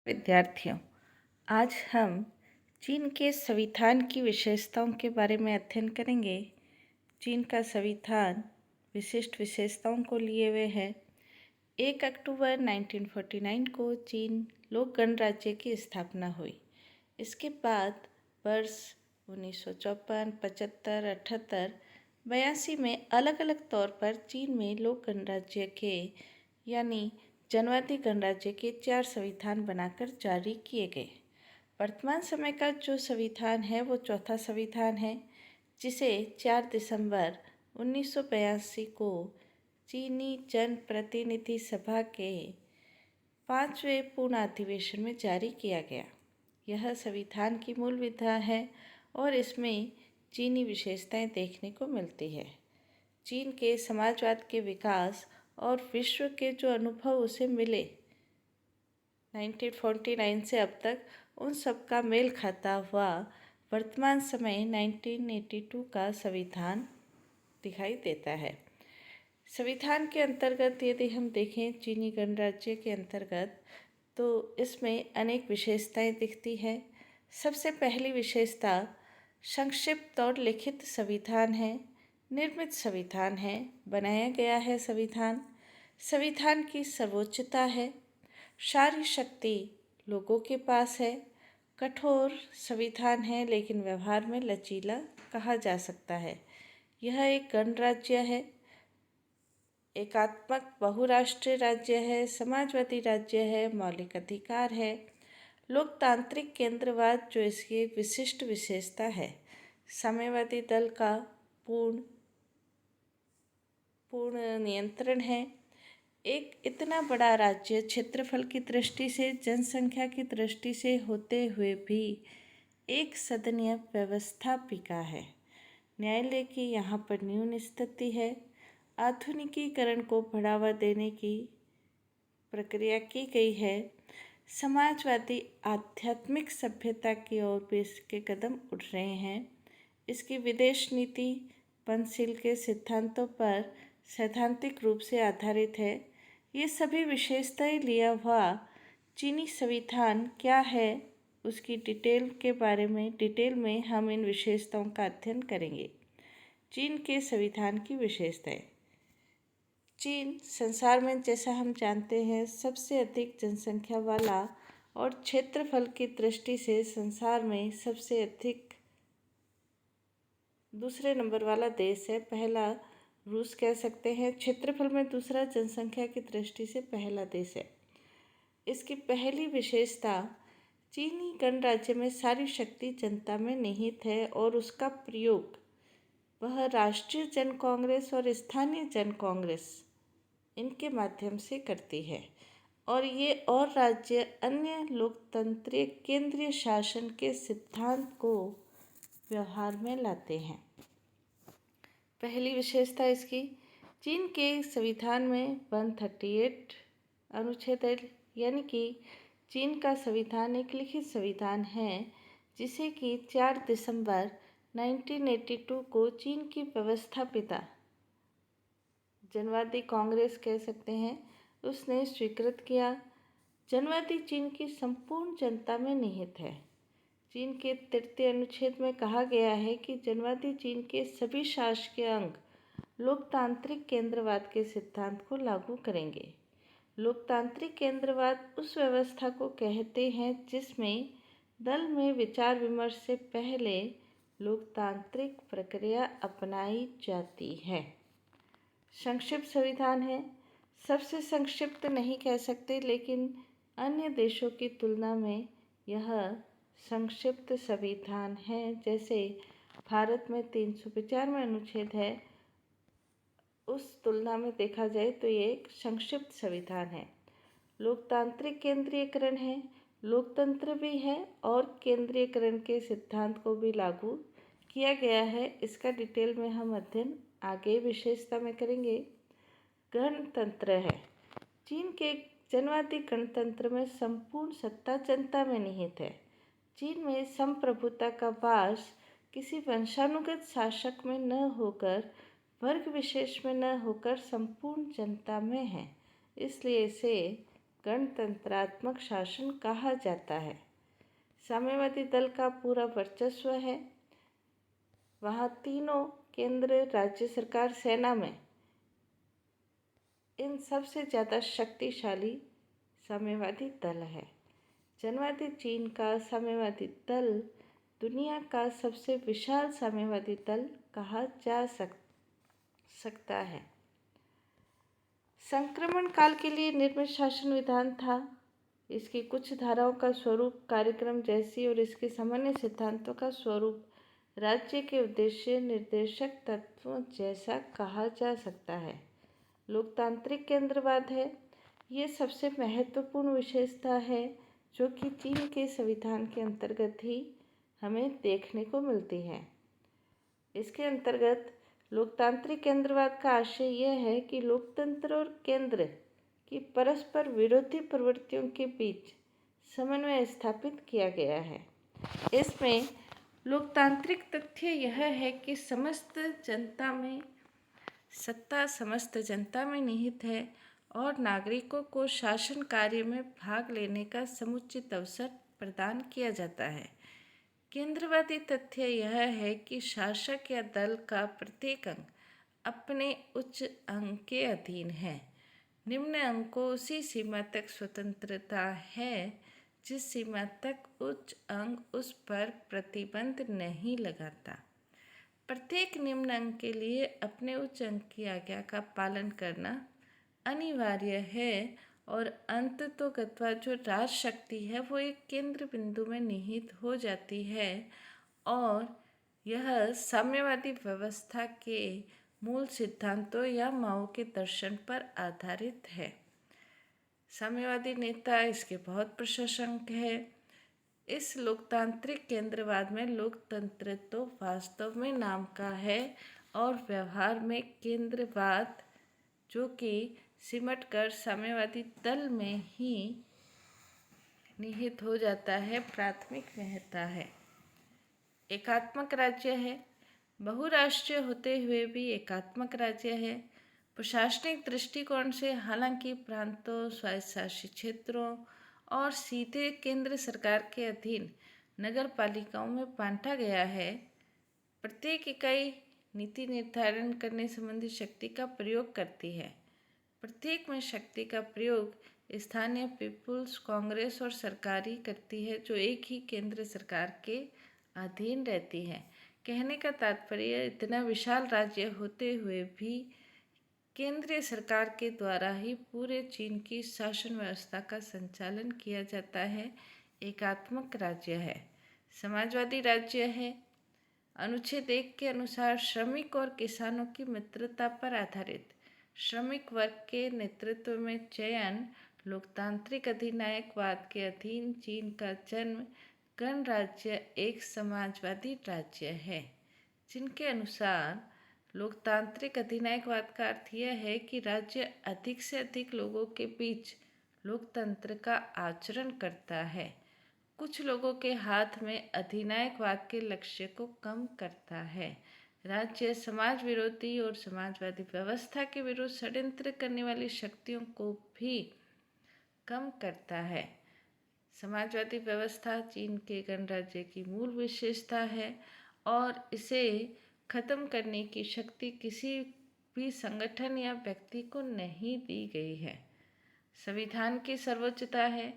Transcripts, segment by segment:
विद्यार्थियों, आज हम चीन के संविधान की विशेषताओं के बारे में अध्ययन करेंगे। चीन का संविधान विशिष्ट विशेषताओं को लिए हुए है। 1 अक्टूबर 1949 को चीन लोक गणराज्य की स्थापना हुई। इसके बाद वर्ष 1954, 75, 78, 82 में अलग अलग तौर पर चीन में लोक गणराज्य के यानी जनवादी गणराज्य के 4 संविधान बनाकर जारी किए गए। वर्तमान समय का जो संविधान है वो चौथा संविधान है, जिसे 4 दिसंबर 1982 को चीनी जन प्रतिनिधि सभा के 5वें पूर्ण अधिवेशन में जारी किया गया। यह संविधान की मूल विधा है और इसमें चीनी विशेषताएं देखने को मिलती है। चीन के समाजवाद के विकास और विश्व के जो अनुभव उसे मिले 1949 से अब तक, उन सब का मेल खाता हुआ वर्तमान समय 1982 का संविधान दिखाई देता है। संविधान के अंतर्गत यदि हम देखें चीनी गणराज्य के अंतर्गत, तो इसमें अनेक विशेषताएं दिखती हैं। सबसे पहली विशेषता संक्षिप्त और लिखित संविधान है, निर्मित संविधान है, बनाया गया है संविधान। संविधान की सर्वोच्चता है, सारी शक्ति लोगों के पास है। कठोर संविधान है लेकिन व्यवहार में लचीला कहा जा सकता है। यह एक गणराज्य है, एकात्मक बहुराष्ट्रीय राज्य है, समाजवादी राज्य है, मौलिक अधिकार है, लोकतांत्रिक केंद्रवाद जो इसकी एक विशिष्ट विशेषता है, साम्यवादी दल का पूर्ण नियंत्रण है। एक इतना बड़ा राज्य क्षेत्रफल की दृष्टि से, जनसंख्या की दृष्टि से होते हुए भी एक सदनीय व्यवस्थापिका है। न्यायालय की यहाँ पर न्यून स्थिति है। आधुनिकीकरण को बढ़ावा देने की प्रक्रिया की गई है। समाजवादी आध्यात्मिक सभ्यता की ओर भी इसके कदम उठ रहे हैं। इसकी विदेश नीति पंचशील के सिद्धांतों पर सैद्धांतिक रूप से आधारित है। ये सभी विशेषताएं लिया हुआ चीनी संविधान क्या है, उसकी डिटेल में हम इन विशेषताओं का अध्ययन करेंगे। चीन के संविधान की विशेषताएं। चीन संसार में, जैसा हम जानते हैं, सबसे अधिक जनसंख्या वाला और क्षेत्रफल की दृष्टि से संसार में सबसे अधिक दूसरे नंबर वाला देश है। पहला रूस कह सकते हैं, क्षेत्रफल में दूसरा, जनसंख्या की दृष्टि से पहला देश है। इसकी पहली विशेषता, चीनी गणराज्य में सारी शक्ति जनता में निहित है और उसका प्रयोग वह राष्ट्रीय जन कांग्रेस और स्थानीय जन कांग्रेस इनके माध्यम से करती है और ये और राज्य अन्य लोकतंत्रीय केंद्रीय शासन के सिद्धांत को व्यवहार में लाते हैं। पहली विशेषता इसकी, चीन के संविधान में 138 अनुच्छेद है, यानी कि चीन का संविधान एक लिखित संविधान है जिसे कि 4 दिसंबर 1982 को चीन की व्यवस्थापिका जनवादी कांग्रेस कह सकते हैं, उसने स्वीकृत किया। जनवादी चीन की संपूर्ण जनता में निहित है। चीन के 3 अनुच्छेद में कहा गया है कि जनवादी चीन के सभी शासकीय अंग लोकतांत्रिक केंद्रवाद के सिद्धांत को लागू करेंगे। लोकतांत्रिक केंद्रवाद उस व्यवस्था को कहते हैं जिसमें दल में विचार विमर्श से पहले लोकतांत्रिक प्रक्रिया अपनाई जाती है। संक्षिप्त संविधान है, सबसे संक्षिप्त नहीं कह सकते, लेकिन अन्य देशों की तुलना में यह संक्षिप्त संविधान है। जैसे भारत में 395 अनुच्छेद है, उस तुलना में देखा जाए तो ये एक संक्षिप्त संविधान है। लोकतांत्रिक केंद्रीयकरण है, लोकतंत्र भी है और केंद्रीयकरण के सिद्धांत को भी लागू किया गया है। इसका डिटेल में हम अध्ययन आगे विशेषता में करेंगे। गणतंत्र है, चीन के जनवादी गणतंत्र में संपूर्ण सत्ता जनता में निहित है। चीन में संप्रभुता का वास किसी वंशानुगत शासक में न होकर, वर्ग विशेष में न होकर संपूर्ण जनता में है, इसलिए इसे गणतंत्रात्मक शासन कहा जाता है। साम्यवादी दल का पूरा वर्चस्व है। वहाँ तीनों केंद्र, राज्य सरकार, सेना में इन सबसे ज़्यादा शक्तिशाली साम्यवादी दल है। जनवादी चीन का साम्यवादी दल दुनिया का सबसे विशाल साम्यवादी दल कहा जा सकता है। संक्रमण काल के लिए निर्मित शासन विधान था। इसकी कुछ धाराओं का स्वरूप कार्यक्रम जैसी और इसके सामान्य सिद्धांतों का स्वरूप राज्य के उद्देश्य निर्देशक तत्वों जैसा कहा जा सकता है। लोकतांत्रिक केंद्रवाद है। ये सबसे महत्वपूर्ण विशेषता है जो कि चीन के संविधान के अंतर्गत ही हमें देखने को मिलती है। इसके अंतर्गत लोकतांत्रिक केंद्रवाद का आशय यह है कि लोकतंत्र और केंद्र की परस्पर विरोधी प्रवृत्तियों के बीच समन्वय स्थापित किया गया है। इसमें लोकतांत्रिक तथ्य यह है कि समस्त जनता में निहित है और नागरिकों को शासन कार्य में भाग लेने का समुचित अवसर प्रदान किया जाता है। केंद्रवादी तथ्य यह है कि शासक या दल का प्रत्येक अंग अपने उच्च अंग के अधीन है। निम्न अंग को उसी सीमा तक स्वतंत्रता है जिस सीमा तक उच्च अंग उस पर प्रतिबंध नहीं लगाता। प्रत्येक निम्न अंग के लिए अपने उच्च अंग की आज्ञा का पालन करना अनिवार्य है और अंततोगत्वा जो राज शक्ति है वो एक केंद्र बिंदु में निहित हो जाती है और यह साम्यवादी व्यवस्था के मूल सिद्धांतों या माओ के दर्शन पर आधारित है। साम्यवादी नेता इसके बहुत प्रशंसक है। इस लोकतांत्रिक केंद्रवाद में लोकतंत्र तो वास्तव में नाम का है और व्यवहार में केंद्रवाद जो कि सिमट कर साम्यवादी दल में ही निहित हो जाता है, प्राथमिक महत्ता है। एकात्मक राज्य है। बहुराष्ट्रीय होते हुए भी एकात्मक राज्य है। प्रशासनिक दृष्टिकोण से हालांकि प्रांतों, स्वायत्तशासित क्षेत्रों और सीधे केंद्र सरकार के अधीन नगर पालिकाओं में बांटा गया है, प्रत्येक इकाई नीति निर्धारण करने संबंधी शक्ति का प्रयोग करती है। प्रत्येक में शक्ति का प्रयोग स्थानीय पीपुल्स कांग्रेस और सरकारी करती है जो एक ही केंद्र सरकार के अधीन रहती है। कहने का तात्पर्य इतना विशाल राज्य होते हुए भी केंद्रीय सरकार के द्वारा ही पूरे चीन की शासन व्यवस्था का संचालन किया जाता है, एकात्मक राज्य है। समाजवादी राज्य है। अनुच्छेद 1 के अनुसार श्रमिक और किसानों की मित्रता पर आधारित श्रमिक वर्ग के नेतृत्व में चयन लोकतांत्रिक अधिनायकवाद के अधीन चीन का जन्म गणराज्य एक समाजवादी राज्य है, जिनके अनुसार लोकतांत्रिक अधिनायकवाद का अर्थ यह है कि राज्य अधिक से अधिक लोगों के बीच लोकतंत्र का आचरण करता है, कुछ लोगों के हाथ में अधिनायकवाद के लक्ष्य को कम करता है। राज्य समाज विरोधी और समाजवादी व्यवस्था के विरुद्ध षड्यंत्र करने वाली शक्तियों को भी कम करता है। समाजवादी व्यवस्था चीन के गणराज्य की मूल विशेषता है और इसे खत्म करने की शक्ति किसी भी संगठन या व्यक्ति को नहीं दी गई है। संविधान की सर्वोच्चता है।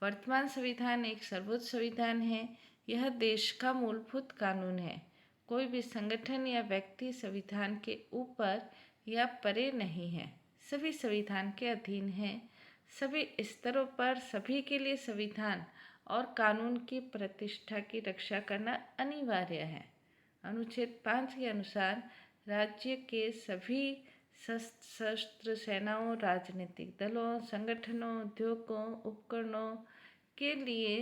वर्तमान संविधान एक सर्वोच्च संविधान है। यह देश का मूलभूत कानून है। कोई भी संगठन या व्यक्ति संविधान के ऊपर या परे नहीं है। सभी संविधान के अधीन हैं। सभी स्तरों पर सभी के लिए संविधान और कानून की प्रतिष्ठा की रक्षा करना अनिवार्य है। अनुच्छेद 5 के अनुसार राज्य के सभी सशस्त्र सेनाओं, राजनीतिक दलों, संगठनों, उद्योगों, उपकरणों के लिए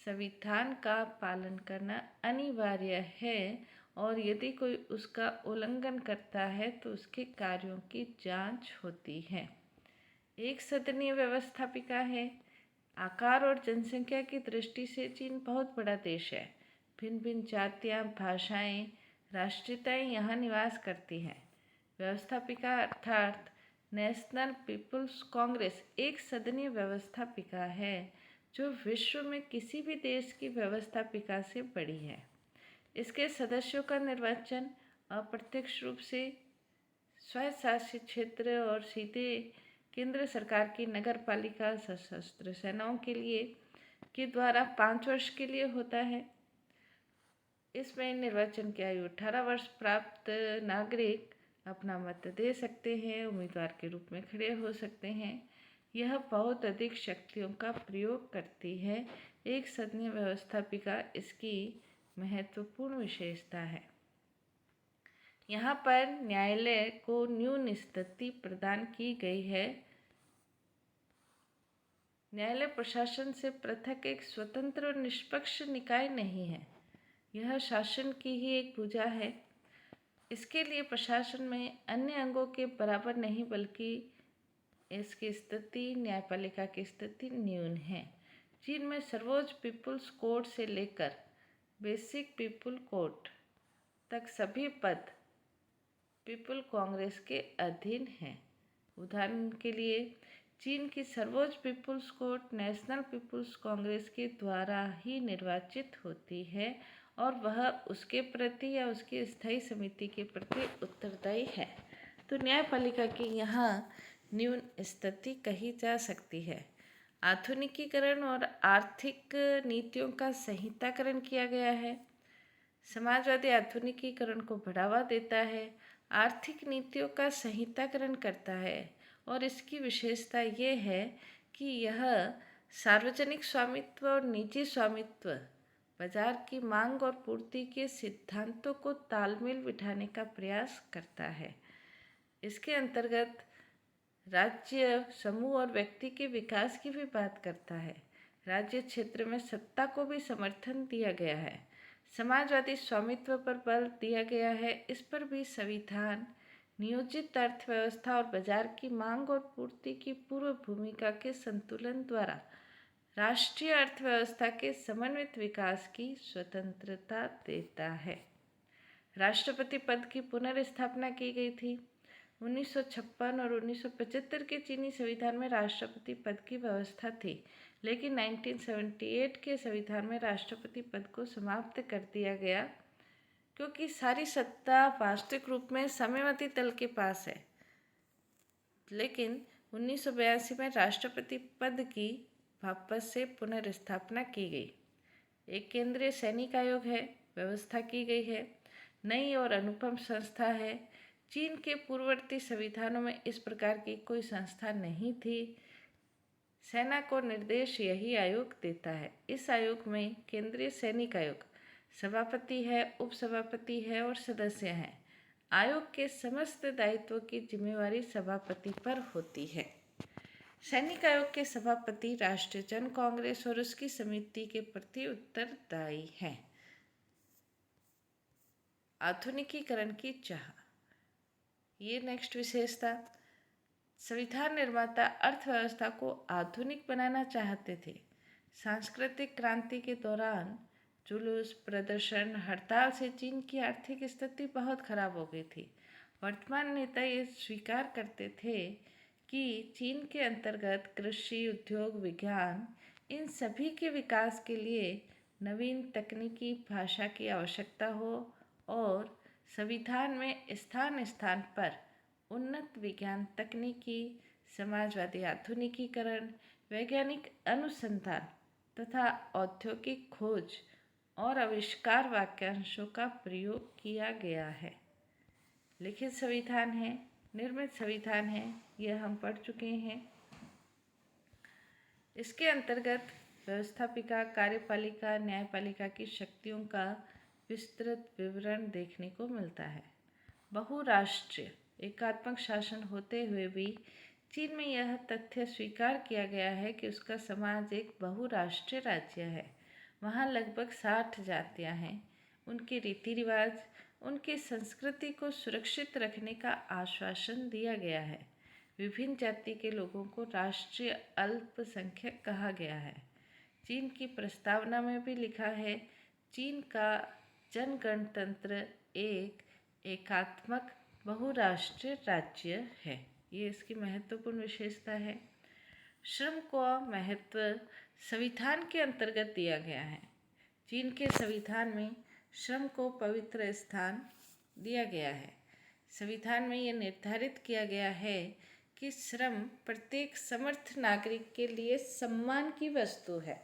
संविधान का पालन करना अनिवार्य है और यदि कोई उसका उल्लंघन करता है तो उसके कार्यों की जांच होती है। एक सदनीय व्यवस्थापिका है। आकार और जनसंख्या की दृष्टि से चीन बहुत बड़ा देश है। भिन्न भिन्न जातियाँ, भाषाएं, राष्ट्रीयताएं यहाँ निवास करती हैं। व्यवस्थापिका अर्थात नेशनल पीपुल्स कांग्रेस एक सदनीय व्यवस्थापिका है जो विश्व में किसी भी देश की व्यवस्थापिका से बड़ी है। इसके सदस्यों का निर्वाचन अप्रत्यक्ष रूप से स्वशासित क्षेत्र और सीधे केंद्र सरकार की नगरपालिका सशस्त्र सेनाओं के द्वारा 5 वर्ष के लिए होता है। इसमें निर्वाचन की आयु 18 वर्ष प्राप्त नागरिक अपना मत दे सकते हैं, उम्मीदवार के रूप में खड़े हो सकते हैं। यह बहुत अधिक शक्तियों का प्रयोग करती है। एक सदनीय व्यवस्थापिका इसकी महत्वपूर्ण विशेषता है। यहाँ पर न्यायालय को न्यून स्थिति प्रदान की गई है। न्यायालय प्रशासन से पृथक एक स्वतंत्र और निष्पक्ष निकाय नहीं है। यह शासन की ही एक भुजा है। इसके लिए प्रशासन में अन्य अंगों के बराबर नहीं बल्कि इसकी स्थिति न्यायपालिका की स्थिति न्यून है। चीन में सर्वोच्च पीपुल्स कोर्ट से लेकर बेसिक पीपुल कोर्ट तक सभी पद पीपुल कांग्रेस के अधीन हैं। उदाहरण के लिए चीन की सर्वोच्च people's court national people's congress के द्वारा ही निर्वाचित होती है और वह उसके प्रति या उसकी स्थायी समिति के प्रति उत्तरदायी है। तो न्यायपालिका की यहाँ न्यून स्थिति कही जा सकती है। आधुनिकीकरण और आर्थिक नीतियों का संहिताकरण किया गया है। समाजवादी आधुनिकीकरण को बढ़ावा देता है, आर्थिक नीतियों का संहिताकरण करता है और इसकी विशेषता ये है कि यह सार्वजनिक स्वामित्व और निजी स्वामित्व, बाजार की मांग और पूर्ति के सिद्धांतों को तालमेल बिठाने का प्रयास करता है। इसके अंतर्गत राज्य, समूह और व्यक्ति के विकास की भी बात करता है। राज्य क्षेत्र में सत्ता को भी समर्थन दिया गया है। समाजवादी स्वामित्व पर बल दिया गया है। इस पर भी संविधान नियोजित अर्थव्यवस्था और बाजार की मांग और पूर्ति की पूर्व भूमिका के संतुलन द्वारा राष्ट्रीय अर्थव्यवस्था के समन्वित विकास की स्वतंत्रता देता है। राष्ट्रपति पद की पुनर्स्थापना की गई थी। 1956 और 1975 के चीनी संविधान में राष्ट्रपति पद की व्यवस्था थी, लेकिन 1978 के संविधान में राष्ट्रपति पद को समाप्त कर दिया गया क्योंकि सारी सत्ता वास्तविक रूप में साम्यवादी दल के पास है। लेकिन 1982 में राष्ट्रपति पद की वापस से पुनर्स्थापना की गई। एक केंद्रीय सैनिक आयोग है, व्यवस्था की गई है। नई और अनुपम संस्था है। चीन के पूर्ववर्ती संविधानों में इस प्रकार की कोई संस्था नहीं थी। सेना को निर्देश यही आयोग देता है। इस आयोग में केंद्रीय सैनिक आयोग सभापति है, उपसभापति है और सदस्य हैं। आयोग के समस्त दायित्वों की जिम्मेवारी सभापति पर होती है। सैनिक आयोग के सभापति राष्ट्रीय जन कांग्रेस और उसकी समिति के प्रति उत्तरदायी हैं। आधुनिकीकरण की चाह, ये नेक्स्ट विशेषता। संविधान निर्माता अर्थव्यवस्था को आधुनिक बनाना चाहते थे। सांस्कृतिक क्रांति के दौरान जुलूस, प्रदर्शन, हड़ताल से चीन की आर्थिक स्थिति बहुत खराब हो गई थी। वर्तमान नेता ये स्वीकार करते थे कि चीन के अंतर्गत कृषि, उद्योग, विज्ञान, इन सभी के विकास के लिए नवीन तकनीकी भाषा की आवश्यकता हो और संविधान में स्थान स्थान पर उन्नत विज्ञान तकनीकी, समाजवादी आधुनिकीकरण, वैज्ञानिक अनुसंधान तथा औद्योगिक खोज और आविष्कार वाक्यांशों का प्रयोग किया गया है। लिखित संविधान है, निर्मित संविधान है, यह हम पढ़ चुके हैं। इसके अंतर्गत व्यवस्थापिका, कार्यपालिका, न्यायपालिका की शक्तियों का विस्तृत विवरण देखने को मिलता है। बहुराष्ट्रीय एकात्मक शासन होते हुए भी चीन में यह तथ्य स्वीकार किया गया है कि उसका समाज एक बहुराष्ट्रीय राज्य है। वहाँ लगभग 60 जातियाँ हैं। उनके रीति रिवाज, उनकी संस्कृति को सुरक्षित रखने का आश्वासन दिया गया है। विभिन्न जाति के लोगों को राष्ट्रीय अल्पसंख्यक कहा गया है। चीन की प्रस्तावना में भी लिखा है, चीन का जनगणतंत्र एक एकात्मक बहुराष्ट्रीय राज्य है। ये इसकी महत्वपूर्ण विशेषता है। श्रम को महत्व संविधान के अंतर्गत दिया गया है। चीन के संविधान में श्रम को पवित्र स्थान दिया गया है। संविधान में यह निर्धारित किया गया है कि श्रम प्रत्येक समर्थ नागरिक के लिए सम्मान की वस्तु है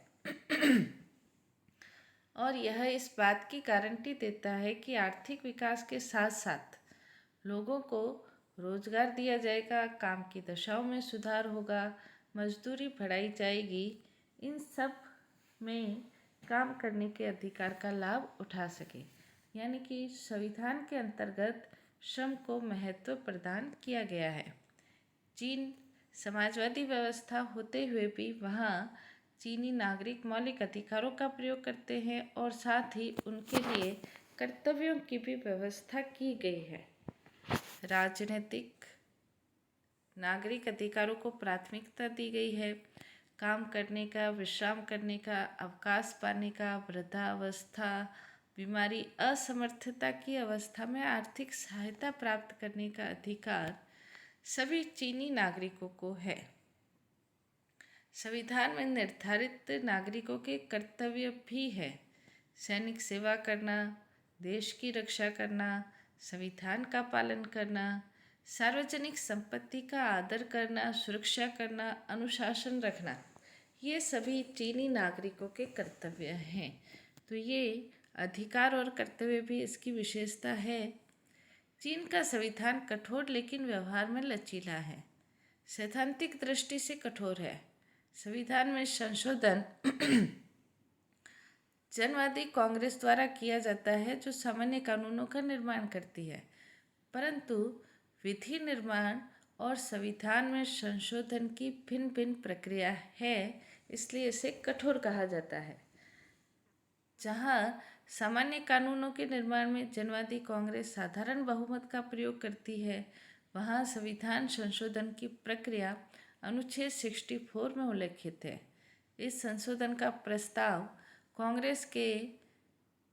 और यह इस बात की गारंटी देता है कि आर्थिक विकास के साथ साथ लोगों को रोजगार दिया जाएगा, काम की दशाओं में सुधार होगा, मजदूरी बढ़ाई जाएगी, इन सब में काम करने के अधिकार का लाभ उठा सके। यानी कि संविधान के अंतर्गत श्रम को महत्व प्रदान किया गया है। चीन समाजवादी व्यवस्था होते हुए भी वहाँ चीनी नागरिक मौलिक अधिकारों का प्रयोग करते हैं और साथ ही उनके लिए कर्तव्यों की भी व्यवस्था की गई है। राजनीतिक नागरिक अधिकारों को प्राथमिकता दी गई है। काम करने का, विश्राम करने का, अवकाश पाने का, वृद्धावस्था, बीमारी, असमर्थता की अवस्था में आर्थिक सहायता प्राप्त करने का अधिकार सभी चीनी नागरिकों को है। संविधान में निर्धारित नागरिकों के कर्तव्य भी है। सैनिक सेवा करना, देश की रक्षा करना, संविधान का पालन करना, सार्वजनिक संपत्ति का आदर करना, सुरक्षा करना, अनुशासन रखना, ये सभी चीनी नागरिकों के कर्तव्य हैं। तो ये अधिकार और कर्तव्य भी इसकी विशेषता है। चीन का संविधान कठोर लेकिन व्यवहार में लचीला है। सैद्धांतिक दृष्टि से कठोर है। संविधान में संशोधन जनवादी कांग्रेस द्वारा किया जाता है जो सामान्य कानूनों का निर्माण करती है, परंतु विधि निर्माण और संविधान में संशोधन की भिन्न भिन्न प्रक्रिया है, इसलिए इसे कठोर कहा जाता है। जहाँ सामान्य कानूनों के निर्माण में जनवादी कांग्रेस साधारण बहुमत का प्रयोग करती है, वहाँ संविधान संशोधन की प्रक्रिया अनुच्छेद 64 में उल्लेखित है। इस संशोधन का प्रस्ताव कांग्रेस के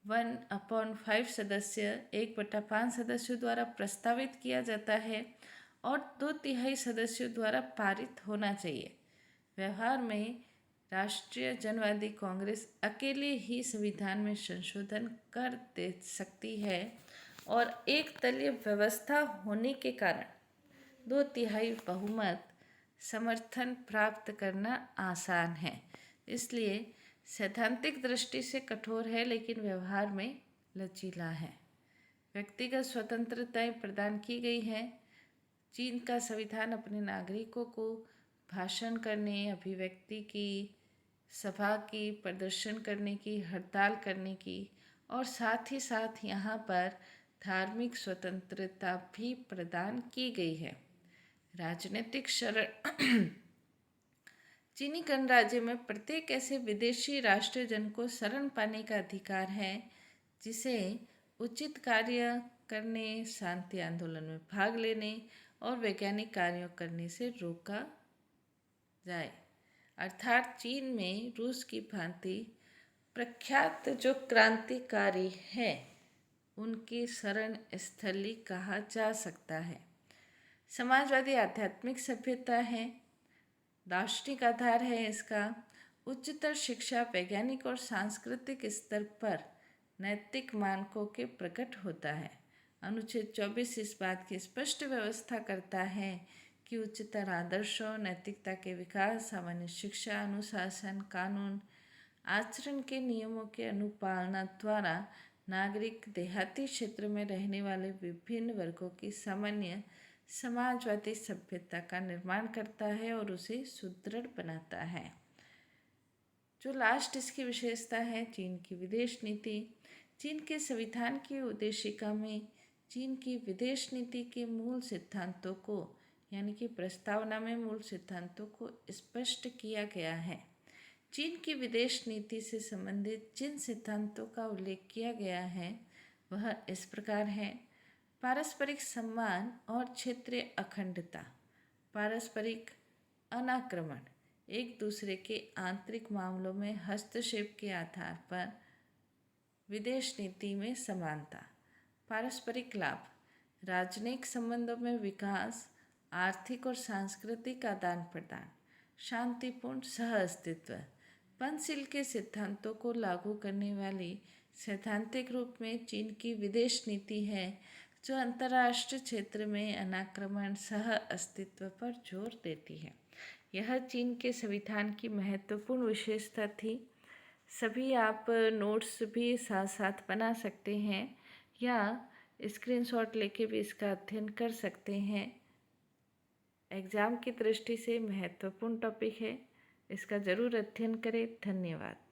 1/5 सदस्य 1/5 सदस्यों द्वारा प्रस्तावित किया जाता है और 2/3 सदस्यों द्वारा पारित होना चाहिए। व्यवहार में राष्ट्रीय जनवादी कांग्रेस अकेले ही संविधान में संशोधन कर दे सकती है और एक तलीय व्यवस्था होने के कारण 2/3 बहुमत समर्थन प्राप्त करना आसान है। इसलिए सैद्धांतिक दृष्टि से कठोर है लेकिन व्यवहार में लचीला है। व्यक्तिगत स्वतंत्रताएं प्रदान की गई हैं। चीन का संविधान अपने नागरिकों को भाषण करने, अभिव्यक्ति की, सभा की, प्रदर्शन करने की, हड़ताल करने की और साथ ही साथ यहाँ पर धार्मिक स्वतंत्रता भी प्रदान की गई है। राजनीतिक शरण चीनी गणराज्य में प्रत्येक ऐसे विदेशी राष्ट्रजन को शरण पाने का अधिकार है जिसे उचित कार्य करने, शांति आंदोलन में भाग लेने और वैज्ञानिक कार्यों करने से रोका जाए। अर्थात चीन में रूस की भांति प्रख्यात जो क्रांतिकारी हैं उनकी शरण स्थली कहा जा सकता है। समाजवादी आध्यात्मिक सभ्यता है, दार्शनिक आधार है इसका। उच्चतर शिक्षा वैज्ञानिक और सांस्कृतिक स्तर पर नैतिक मानकों के प्रकट होता है। अनुच्छेद 24 इस बात की स्पष्ट व्यवस्था करता है कि उच्चतर आदर्शों, नैतिकता के विकास, सामान्य शिक्षा, अनुशासन, कानून, आचरण के नियमों के अनुपालना द्वारा नागरिक देहाती क्षेत्र में रहने वाले विभिन्न वर्गों की सामान्य समाजवादी सभ्यता का निर्माण करता है और उसे सुदृढ़ बनाता है। जो लास्ट इसकी विशेषता है चीन की विदेश नीति। चीन के संविधान की उद्देशिका में चीन की विदेश नीति के मूल सिद्धांतों को यानी कि प्रस्तावना में मूल सिद्धांतों को स्पष्ट किया गया है। चीन की विदेश नीति से संबंधित जिन सिद्धांतों का उल्लेख किया गया है वह इस प्रकार है। पारस्परिक सम्मान और क्षेत्रीय अखंडता, पारस्परिक अनाक्रमण, एक दूसरे के आंतरिक मामलों में हस्तक्षेप के आधार पर विदेश नीति में समानता, पारस्परिक लाभ, राजनयिक संबंधों में विकास आर्थिक और सांस्कृतिक आदान प्रदान, शांतिपूर्ण सह अस्तित्व। पंचशील के सिद्धांतों को लागू करने वाली सैद्धांतिक रूप में चीन की विदेश नीति है, जो अंतर्राष्ट्रीय क्षेत्र में अनाक्रमण सह अस्तित्व पर जोर देती है। यह चीन के संविधान की महत्वपूर्ण विशेषता थी। सभी आप नोट्स भी साथ साथ बना सकते हैं या स्क्रीनशॉट लेके भी इसका अध्ययन कर सकते हैं। एग्ज़ाम की दृष्टि से महत्वपूर्ण टॉपिक है, इसका ज़रूर अध्ययन करें। धन्यवाद।